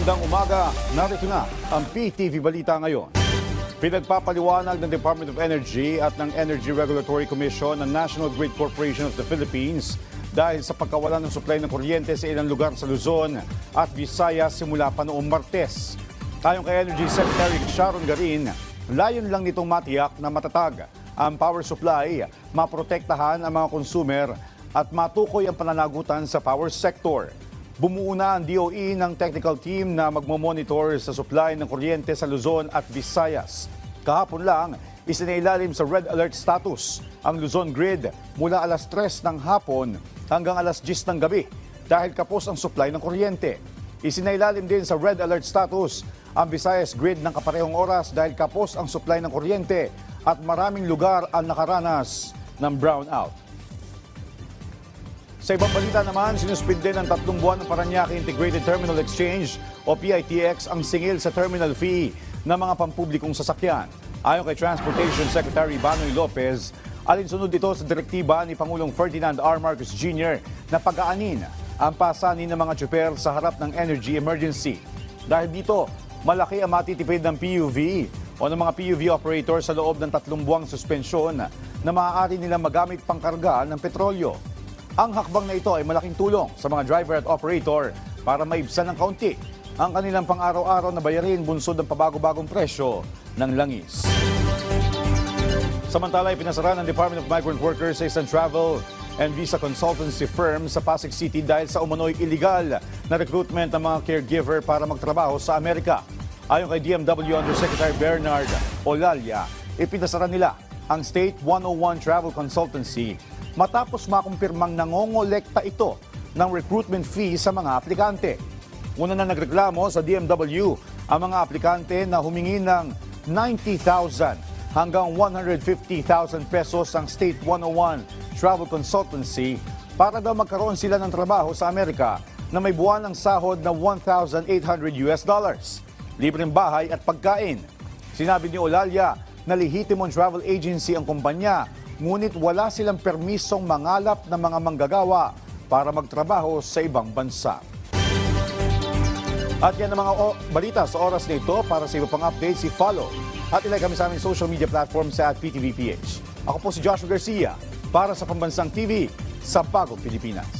Magandang umaga, narito na ang PTV Balita ngayon. Pinagpapaliwanag ng Department of Energy at ng Energy Regulatory Commission ng National Grid Corporation of the Philippines dahil sa pagkawalan ng supply ng kuryente sa ilang lugar sa Luzon at Visayas simula pa noong Martes. Ayon kay Energy Secretary Sharon Garin, layon lang nitong matiyak na matatag ang power supply, maprotektahan ang mga consumer at matukoy ang pananagutan sa power sector. Bumuo na ang DOE ng technical team na magmomonitor sa supply ng kuryente sa Luzon at Visayas. Kahapon lang, isinailalim sa red alert status ang Luzon Grid mula alas 3 ng hapon hanggang alas 10 ng gabi dahil kapos ang supply ng kuryente. Isinailalim din sa red alert status ang Visayas Grid ng kaparehong oras dahil kapos ang supply ng kuryente at maraming lugar ang nakaranas ng brownout. Sa ibang balita naman, sinuspinde ng 3 buwan ng Parañaque Integrated Terminal Exchange o PITX ang singil sa terminal fee ng mga pampublikong sasakyan. Ayon kay Transportation Secretary Banoy Lopez, alinsunod ito sa direktiba ni Pangulong Ferdinand R. Marcos Jr. na pag-aanin ang pasanin ng mga tsuper sa harap ng energy emergency. Dahil dito, malaki ang matitipid ng PUV o ng mga PUV operator sa loob ng 3 buwang suspensyon na maaari nilang magamit pangkarga ng petrolyo. Ang hakbang na ito ay malaking tulong sa mga driver at operator para maibsan ng kaunti ang kanilang pang-araw-araw na bayarin bunsod ng pabago-bagong presyo ng langis. Samantala, ipinasara ng Department of Migrant Workers sa isang travel and visa consultancy firm sa Pasig City dahil sa umano'y illegal na recruitment ng mga caregiver para magtrabaho sa Amerika. Ayon kay DMW Undersecretary Bernard Olalia, ipinasara nila ang State 101 Travel Consultancy matapos makumpirmang nangongolekta ito ng recruitment fee sa mga aplikante. Una na nagreklamo sa DMW ang mga aplikante na humingi ng 90,000 hanggang 150,000 pesos ang State 101 Travel Consultancy para daw magkaroon sila ng trabaho sa Amerika na may buwan ng sahod na $1,800. Libreng bahay at pagkain. Sinabi ni Olalia na lehitimong travel agency ang kumpanya, ngunit wala silang permisong mangalap ng mga manggagawa para magtrabaho sa ibang bansa. At yan ang mga balita sa oras na ito. Para sa iba pang updates, i-follow at ilike kami sa aming social media platform sa @PTVPH. Ako po si Joshua Garcia para sa Pambansang TV sa Bagong Pilipinas.